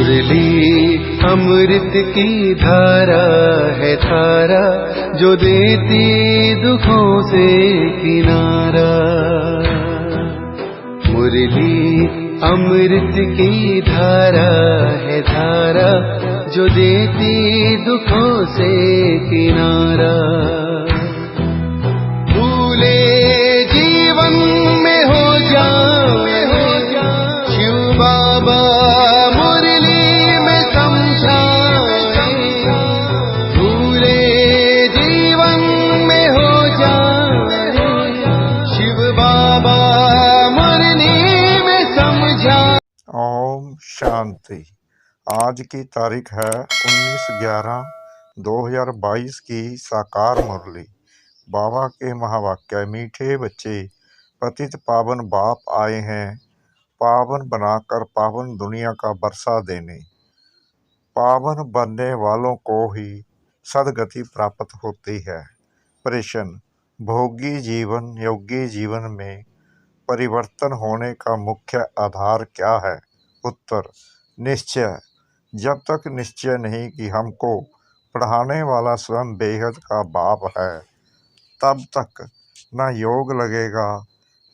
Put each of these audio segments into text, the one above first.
मुरली अमृत की धारा है धारा, जो देती दुखों से किनारा। मुरली अमृत की धारा है धारा, जो देती दुखों से किनारा। भूले जीवन में हो जाए शिव बाबा मुरली में समझाए। भूले जीवन में हो जाए शिव बाबा मुरली में समझाए। ओम शांति। आज की तारीख है 19/11/2022 की साकार मुरली। बाबा के महावाक्य। मीठे बच्चे, पतित पावन बाप आए हैं पावन बनाकर पावन दुनिया का बरसा देने। पावन बनने वालों को ही सदगति प्राप्त होती है। प्रश्न: भोगी जीवन योगी जीवन में परिवर्तन होने का मुख्य आधार क्या है? उत्तर: निश्चय। जब तक निश्चय नहीं कि हमको पढ़ाने वाला स्वयं बेहद का बाप है, तब तक न योग लगेगा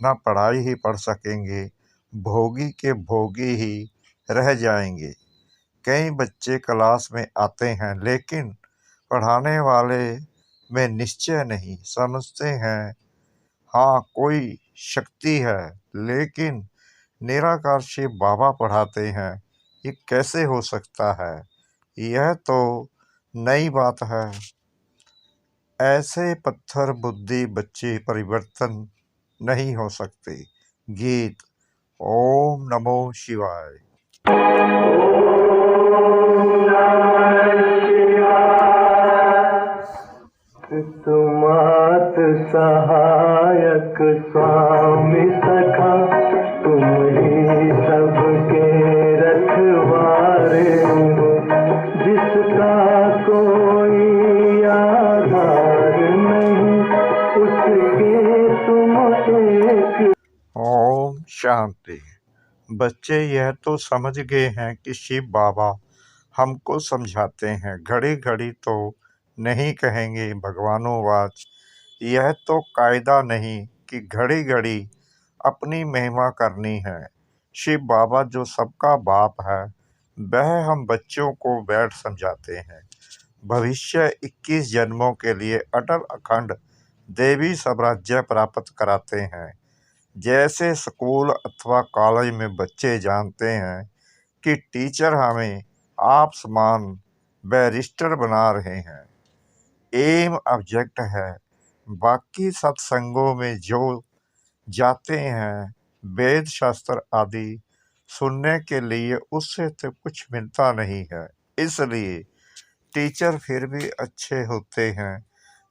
न पढ़ाई ही पढ़ सकेंगे। भोगी के भोगी ही रह जाएंगे। कई बच्चे क्लास में आते हैं लेकिन पढ़ाने वाले में निश्चय नहीं, समझते हैं हाँ कोई शक्ति है, लेकिन निराकार शिव बाबा पढ़ाते हैं। ये कैसे हो सकता है? यह तो नई बात है। ऐसे पत्थर बुद्धि बच्चे परिवर्तन नहीं हो सकते। गीत। ओम नमो शिवाय। तुमात सहायक स्वामी सखा, तुम ही सबके रखवारे हो। जिसका कोई आधार नहीं, उसके तुम एक। ओम शांति। बच्चे यह तो समझ गए हैं कि शिव बाबा हमको समझाते हैं, घड़ी घड़ी तो नहीं कहेंगे भगवानोवाच। यह तो कायदा नहीं कि घड़ी घड़ी अपनी महिमा करनी है। शिव बाबा जो सबका बाप है, वह हम बच्चों को बैठ समझाते हैं। भविष्य 21 जन्मों के लिए अटल अखंड देवी साम्राज्य प्राप्त कराते हैं। जैसे स्कूल अथवा कॉलेज में बच्चे जानते हैं कि टीचर हमें आप समान बैरिस्टर बना रहे हैं, एम ऑब्जेक्ट है। बाकी सत्संगों में जो जाते हैं वेद शास्त्र आदि सुनने के लिए, उससे तो कुछ मिलता नहीं है। इसलिए टीचर फिर भी अच्छे होते हैं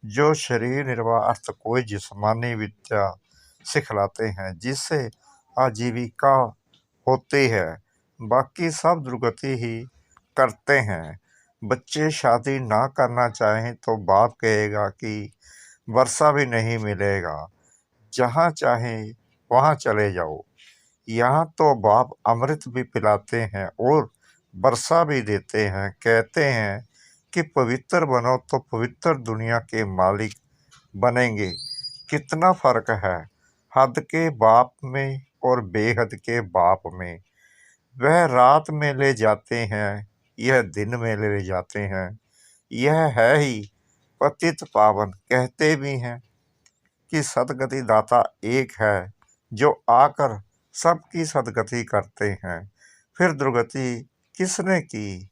जो शरीर निर्वाह अर्थ कोई जिस्मानी विद्या सिखलाते हैं, जिससे आजीविका होती है। बाकी सब दुर्गति ही करते हैं। बच्चे शादी ना करना चाहें तो बाप कहेगा कि वर्षा भी नहीं मिलेगा, जहाँ चाहें वहाँ चले जाओ। यहाँ तो बाप अमृत भी पिलाते हैं और वर्षा भी देते हैं। कहते हैं कि पवित्र बनो तो पवित्र दुनिया के मालिक बनेंगे। कितना फर्क है हद के बाप में और बेहद के बाप में। वह रात में ले जाते हैं, यह दिन में ले जाते हैं। यह है ही पतित पावन। कहते भी हैं कि सदगति दाता एक है, जो आकर सबकी सदगति करते हैं। फिर दुर्गति किसने की,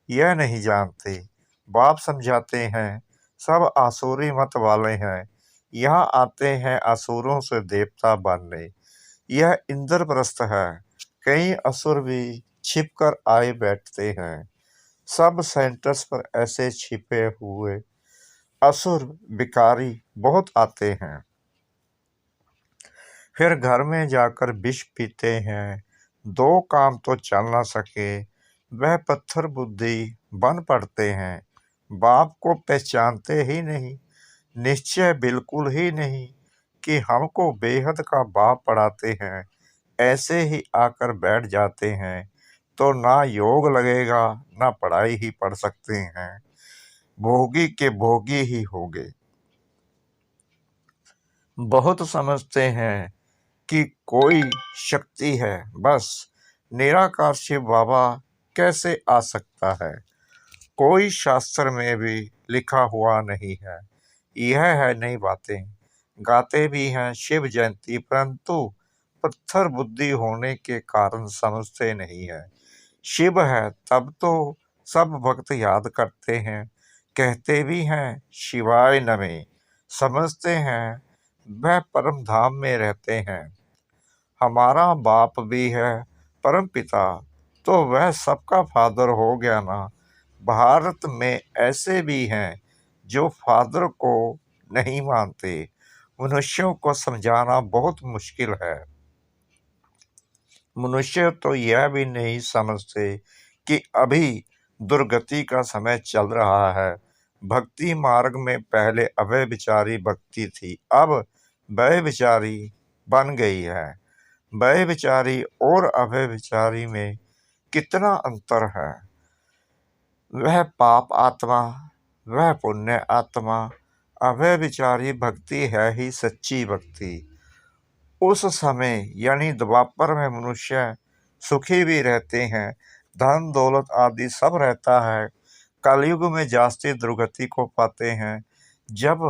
यह नहीं जानते। बाप समझाते हैं सब आसुरी मत वाले हैं, यहाँ आते हैं असुरों से देवता बनने। यह इंद्रप्रस्थ है, कई असुर भी छिपकर आए बैठते हैं। सब सेंटर्स पर ऐसे छिपे हुए असुर भिखारी बहुत आते हैं। फिर घर में जाकर विष पीते हैं। दो काम तो चल ना सके, वह पत्थर बुद्धि बन पड़ते हैं। बाप को पहचानते ही नहीं, निश्चय बिल्कुल ही नहीं कि हमको बेहद का बाप पढ़ाते हैं। ऐसे ही आकर बैठ जाते हैं। तो ना योग लगेगा, ना पढ़ाई ही पढ़ सकते हैं, भोगी के भोगी ही होंगे। बहुत समझते हैं कि कोई शक्ति है, बस निराकार शिव बाबा कैसे आ सकता है, कोई शास्त्र में भी लिखा हुआ नहीं है। यह है नई बातें, गाते भी हैं शिव जयंती, परंतु पत्थर बुद्धि होने के कारण समझते नहीं है। शिव है तब तो सब भक्त याद करते हैं, कहते भी हैं शिवाय नमः, समझते हैं वह परम धाम में रहते हैं। हमारा बाप भी है परम पिता, तो वह सबका फादर हो गया ना। भारत में ऐसे भी हैं जो फादर को नहीं मानते। मनुष्यों को समझाना बहुत मुश्किल है। मनुष्य तो यह भी नहीं समझते कि अभी दुर्गति का समय चल रहा है। भक्ति मार्ग में पहले अभय विचारी भक्ति थी, अब भय विचारी बन गई है। भय विचारी और अभय विचारी में कितना अंतर है। वह पाप आत्मा, वह पुण्य आत्मा। अभय विचारी भक्ति है ही सच्ची भक्ति। उस समय यानी द्वापर में मनुष्य सुखी भी रहते हैं, धन दौलत आदि सब रहता है। कलयुग में जास्ती दुर्गति को पाते हैं। जब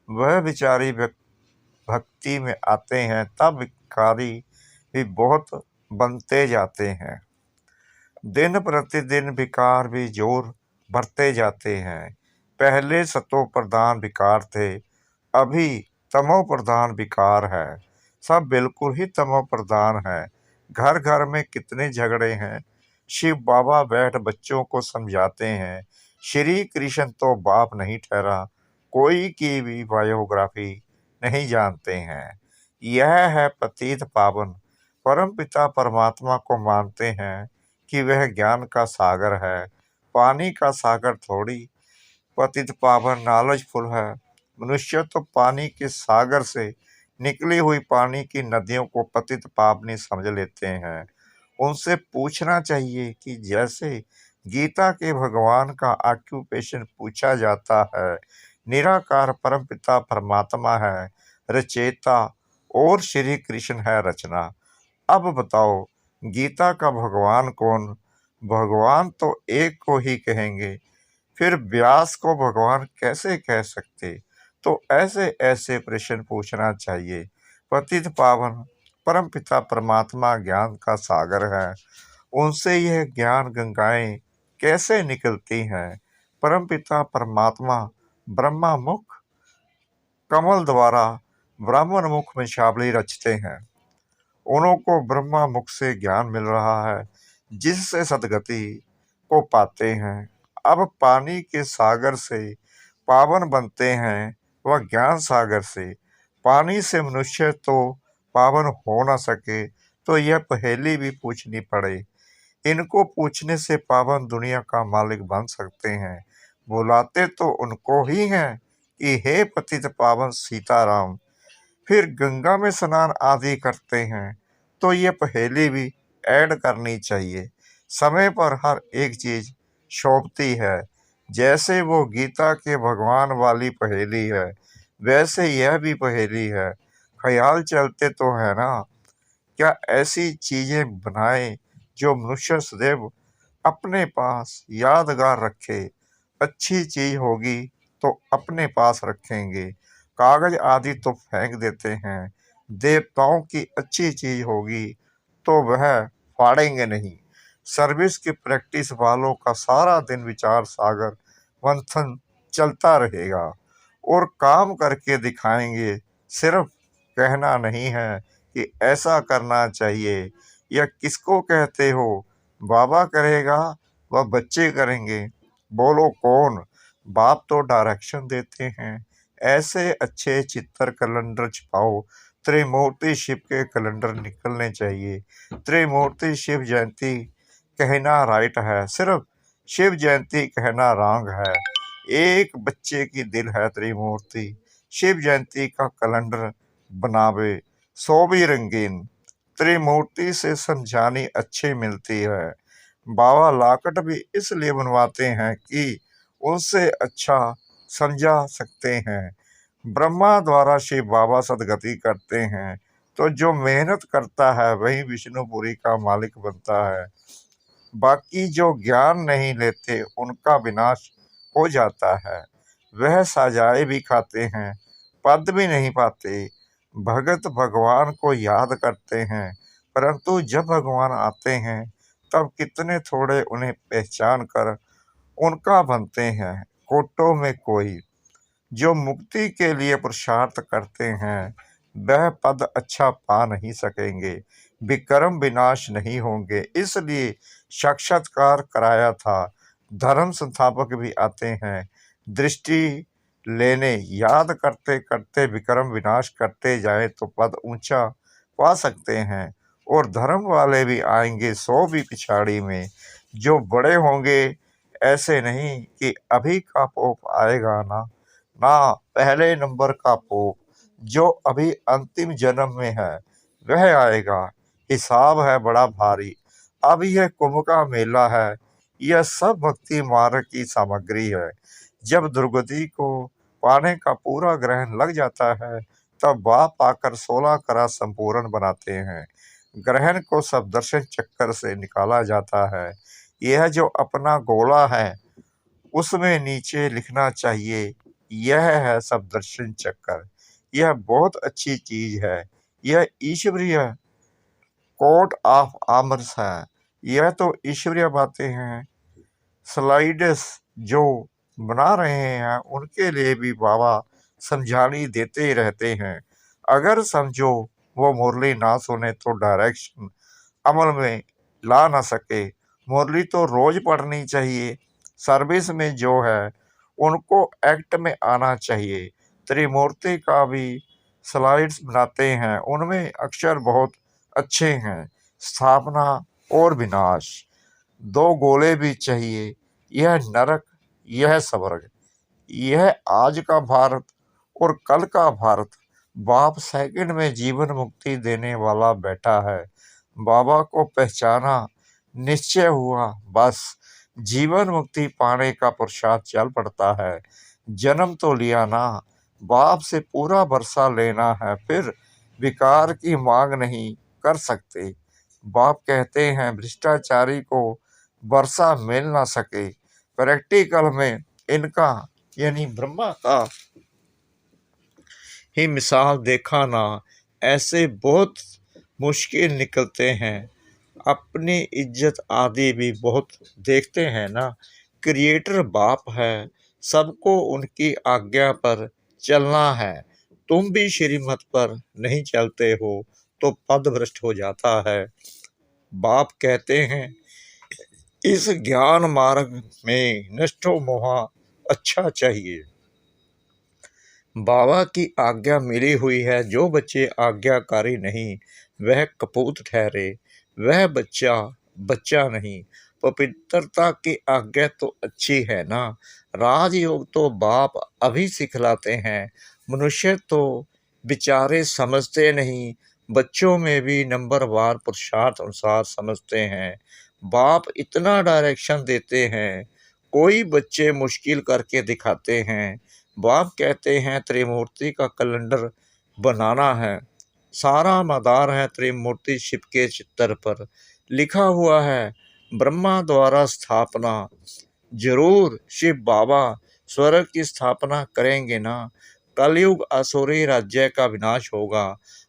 वह विचारी भक्ति में आते हैं तब भिखारी भी बहुत बनते जाते हैं। दिन प्रतिदिन भिकार भी जोर बढ़ते जाते हैं। पहले सतो प्रधान भिकार थे, अभी तमो प्रधान भिकार है। सब बिल्कुल ही तमो प्रधान है। घर घर में कितने झगड़े हैं। शिव बाबा बैठ बच्चों को समझाते हैं, श्री कृष्ण तो बाप नहीं ठहरा, कोई की भी बायोग्राफी नहीं जानते हैं। यह है पतित पावन। परम पिता परमात्मा को मानते हैं कि वह ज्ञान का सागर है, पानी का सागर थोड़ी। पतित पावन नॉलेजफुल है। मनुष्य तो पानी के सागर से निकली हुई पानी की नदियों को पतित पावनी समझ लेते हैं। उनसे पूछना चाहिए कि जैसे गीता के भगवान का ऑक्यूपेशन पूछा जाता है, निराकार परमपिता परमात्मा है रचेता और श्री कृष्ण है रचना। अब बताओ गीता का भगवान कौन? भगवान तो एक को ही कहेंगे, फिर व्यास को भगवान कैसे कह सकते? तो ऐसे ऐसे प्रश्न पूछना चाहिए। पतित पावन परम पिता परमात्मा ज्ञान का सागर है, उनसे यह ज्ञान गंगाएं कैसे निकलती हैं? परम पिता परमात्मा ब्रह्मा मुख कमल द्वारा ब्राह्मण मुख में शाबली रचते हैं। उनको ब्रह्मा मुख से ज्ञान मिल रहा है, जिससे सदगति को पाते हैं। अब पानी के सागर से पावन बनते हैं, वह ज्ञान सागर से। पानी से मनुष्य तो पावन हो न सके तो यह पहेली भी पूछनी पड़े। इनको पूछने से पावन दुनिया का मालिक बन सकते हैं। बुलाते तो उनको ही हैं कि हे पतित पावन सीताराम, फिर गंगा में स्नान आदि करते हैं। तो ये पहेली भी ऐड करनी चाहिए। समय पर हर एक चीज शोभती है। जैसे वो गीता के भगवान वाली पहेली है, वैसे यह भी पहेली है। ख्याल चलते तो है ना, क्या ऐसी चीजें बनाए जो मनुष्य सदैव अपने पास यादगार रखे। अच्छी चीज होगी तो अपने पास रखेंगे, कागज आदि तो फेंक देते हैं। देवताओं की अच्छी चीज होगी तो वह फाड़ेंगे नहीं। सर्विस की प्रैक्टिस वालों का सारा दिन विचार सागर मंथन चलता रहेगा और काम करके दिखाएंगे। सिर्फ कहना नहीं है कि ऐसा करना चाहिए, या किसको कहते हो? बाबा करेगा वह बच्चे करेंगे, बोलो कौन? बाप तो डायरेक्शन देते हैं। ऐसे अच्छे चित्र कैलेंडर छपाओ। त्रिमूर्ति शिव के कैलेंडर निकलने चाहिए। त्रिमूर्ति शिव जयंती कहना राइट है, सिर्फ शिव जयंती कहना रॉन्ग है। एक बच्चे की दिल है त्रिमूर्ति। शिव जयंती का कैलेंडर बनावे, सो भी रंगीन। त्रिमूर्ति से समझानी अच्छी मिलती है। बाबा लाकट भी इसलिए बनवाते हैं कि उससे अच्छा समझा सकते हैं। ब्रह्मा द्वारा शिव बाबा सदगति करते हैं, तो जो मेहनत करता है वही विष्णुपुरी का मालिक बनता है। बाकी जो ज्ञान नहीं लेते उनका विनाश हो जाता है। वह सजाएं भी खाते हैं, पद भी नहीं पाते। भगत भगवान को याद करते हैं, परंतु जब भगवान आते हैं तब कितने थोड़े उन्हें पहचान कर उनका बनते हैं। कोटों में कोई जो मुक्ति के लिए पुरुषार्थ करते हैं, वह पद अच्छा पा नहीं सकेंगे, विक्रम विनाश नहीं होंगे। इसलिए साक्षात्कार कराया था। धर्म संस्थापक भी आते हैं दृष्टि लेने, याद करते करते विक्रम विनाश करते जाए तो पद ऊंचा पा सकते हैं। और धर्म वाले भी आएंगे 100 भी पिछाड़ी में, जो बड़े होंगे। ऐसे नहीं कि अभी का पोप आएगा ना, ना पहले नंबर का पोप, जो अभी अंतिम जन्म में है वह आएगा। हिसाब है बड़ा भारी, अब यह कुंभ का मेला है। यह सब भक्ति मार्ग की सामग्री है। जब दुर्गति को पाने का पूरा ग्रहण लग जाता है, तब बाप आकर 16 करा संपूर्ण बनाते हैं। ग्रहण को सब दर्शन चक्कर से निकाला जाता है। यह जो अपना गोला है उसमें नीचे लिखना चाहिए, यह है सब दर्शन चक्कर। यह बहुत अच्छी चीज है। यह ईश्वरीय कोर्ट ऑफ आर्म्स है। यह तो ईश्वरीय बातें हैं। स्लाइड्स जो बना रहे हैं उनके लिए भी बाबा समझानी देते रहते हैं। अगर समझो वो मुरली ना सुने तो डायरेक्शन अमल में ला ना सके। मुरली तो रोज पढ़नी चाहिए। सर्विस में जो है उनको एक्ट में आना चाहिए। त्रिमूर्ति का भी स्लाइड्स बनाते हैं, उनमें अक्षर बहुत अच्छे हैं। स्थापना और विनाश, 2 गोले भी चाहिए। यह नरक, यह स्वर्ग, यह आज का भारत और कल का भारत। बाप सेकंड में जीवन मुक्ति देने वाला बैठा है। बाबा को पहचाना, निश्चय हुआ, बस जीवन मुक्ति पाने का पुरुषार्थ चल पड़ता है। जन्म तो लिया ना, बाप से पूरा भरोसा लेना है, फिर विकार की मांग नहीं कर सकते। बाप कहते हैं भ्रष्टाचारी को वर्षा मिल ना सके। प्रैक्टिकल में इनका यानी ब्रह्मा का ही मिसाल देखा ना, ऐसे बहुत मुश्किल निकलते हैं। अपनी इज्जत आदि भी बहुत देखते हैं ना। क्रिएटर बाप है, सबको उनकी आज्ञा पर चलना है। तुम भी श्रीमत पर नहीं चलते हो तो पद भ्रष्ट हो जाता है। बाप कहते हैं इस ज्ञान मार्ग में नष्टो मोहा अच्छा चाहिए। बाबा की आज्ञा मिली हुई है। जो बच्चे आज्ञाकारी नहीं वह कपूत ठहरे, वह बच्चा बच्चा नहीं। पवित्रता की आज्ञा तो अच्छी है ना। राजयोग तो बाप अभी सिखलाते हैं। मनुष्य तो बेचारे समझते नहीं। बच्चों में भी नंबरवार पुरुषार्थ अनुसार समझते हैं। बाप इतना डायरेक्शन देते हैं, कोई बच्चे मुश्किल करके दिखाते हैं। बाप कहते हैं त्रिमूर्ति का कैलेंडर बनाना है। सारा मदार है त्रिमूर्ति शिव के चित्र पर। लिखा हुआ है ब्रह्मा द्वारा स्थापना। जरूर शिव बाबा स्वर्ग की स्थापना करेंगे ना। कलयुग असुरी राज्य का विनाश होगा।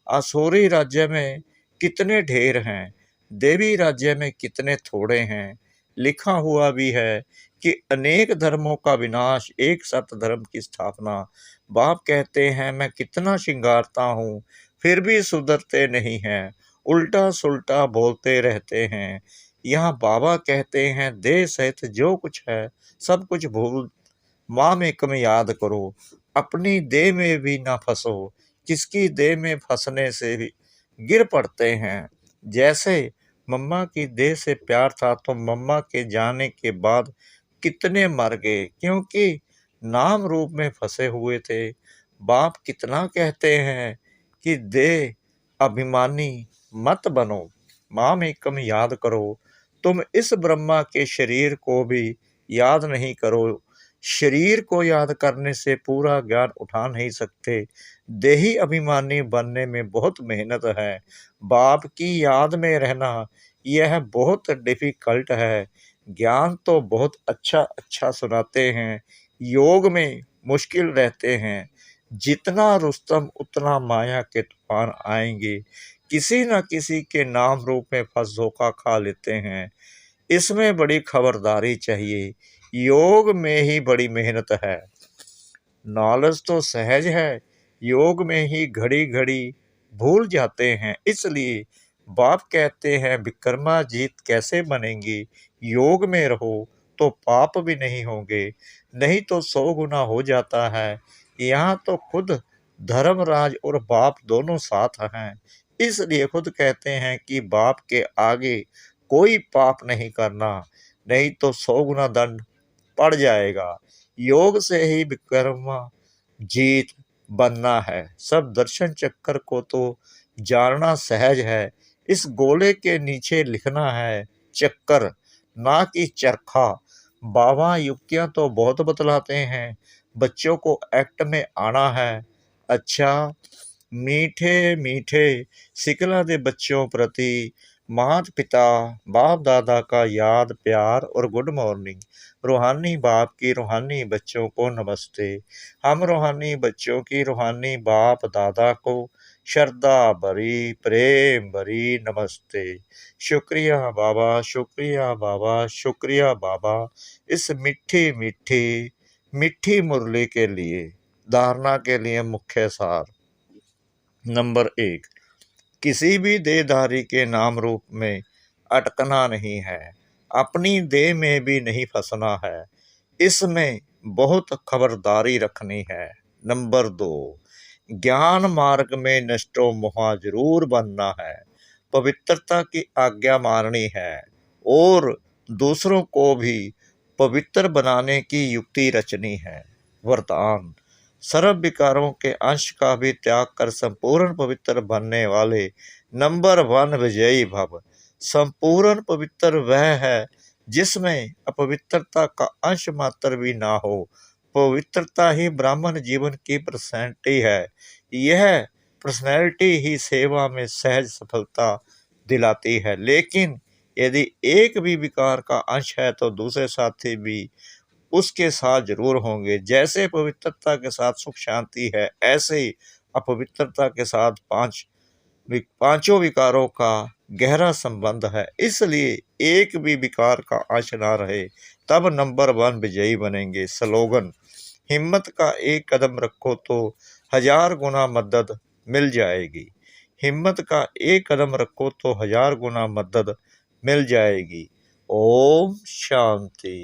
असुरी राज्य में कितने ढेर हैं, देवी राज्य में कितने थोड़े हैं। लिखा हुआ भी है कि अनेक धर्मों का विनाश, एक सत धर्म की स्थापना। बाप कहते हैं मैं कितना श्रृंगारता हूँ फिर भी सुधरते नहीं हैं, उल्टा सुल्टा बोलते रहते हैं। यहाँ बाबा कहते हैं देह सहित जो कुछ है सब कुछ भूल माम एक में याद करो। अपनी देह में भी ना फंसो, किसकी देह में फंसने से भी गिर पड़ते हैं। जैसे मम्मा की देह से प्यार था तो मम्मा के जाने के बाद कितने मर गए, क्योंकि नाम रूप में फंसे हुए थे। बाप कितना कहते हैं कि देह अभिमानी मत बनो, माम एकम याद करो। तुम इस ब्रह्मा के शरीर को भी याद नहीं करो। शरीर को याद करने से पूरा ज्ञान उठा नहीं सकते। देही अभिमानी बनने में बहुत मेहनत है। बाप की याद में रहना यह बहुत डिफिकल्ट है। ज्ञान तो बहुत अच्छा अच्छा सुनाते हैं, योग में मुश्किल रहते हैं। जितना रुस्तम उतना माया के तूफान आएंगे। किसी न किसी के नाम रूप में फंस धोखा खा लेते हैं। इसमें बड़ी खबरदारी चाहिए। योग में ही बड़ी मेहनत है। नॉलेज तो सहज है, योग में ही घड़ी घड़ी भूल जाते हैं। इसलिए बाप कहते हैं विक्रमाजीत कैसे बनेंगे। योग में रहो तो पाप भी नहीं होंगे, नहीं तो 100 गुना हो जाता है। यहाँ तो खुद धर्मराज और बाप दोनों साथ हैं। इसलिए खुद कहते हैं कि बाप के आगे कोई पाप नहीं करना, नहीं तो 100 गुना दंड पड़ जाएगा। योग से ही विक्रमा जीत बनना है। सब दर्शन चक्कर को तो जानना सहज है। इस गोले के नीचे लिखना है चक्कर, ना कि चरखा। बाबा युक्तियां तो बहुत बतलाते हैं, बच्चों को एक्ट में आना है। अच्छा, मीठे मीठे सिखला दे बच्चों प्रति माता पिता बाप दादा का याद प्यार और गुड मॉर्निंग। रूहानी बाप की रूहानी बच्चों को नमस्ते। हम रूहानी बच्चों की रूहानी बाप दादा को श्रद्धा भरी प्रेम भरी नमस्ते। शुक्रिया बाबा, शुक्रिया बाबा, शुक्रिया बाबा, इस मीठी मीठी मीठी मुरली के लिए। धारणा के लिए मुख्य सार। नंबर 1, किसी भी देहधारी के नाम रूप में अटकना नहीं है। अपनी देह में भी नहीं फंसना है। इसमें बहुत खबरदारी रखनी है। नंबर 2, ज्ञान मार्ग में नष्टो मोहा जरूर बनना है। पवित्रता की आज्ञा माननी है और दूसरों को भी पवित्र बनाने की युक्ति रचनी है। वरदान, सर्व विकारों के अंश का भी त्याग कर संपूर्ण पवित्र बनने वाले नंबर 1 विजयी भव। संपूर्ण पवित्र वह है जिसमें अपवित्रता का अंश मात्र भी ना हो। पवित्रता ही ब्राह्मण जीवन की पर्सनैलिटी है। यह पर्सनैलिटी ही सेवा में सहज सफलता दिलाती है। लेकिन यदि एक भी विकार का अंश है तो दूसरे साथी भी उसके साथ जरूर होंगे। जैसे पवित्रता के साथ सुख शांति है, ऐसे ही अपवित्रता के साथ पांचों विकारों का गहरा संबंध है। इसलिए एक भी विकार का अंश ना रहे, तब नंबर 1 विजयी बनेंगे। स्लोगन, हिम्मत का एक कदम रखो तो 1000 गुना मदद मिल जाएगी। हिम्मत का एक कदम रखो तो 1000 गुना मदद मिल जाएगी। ओम शांति।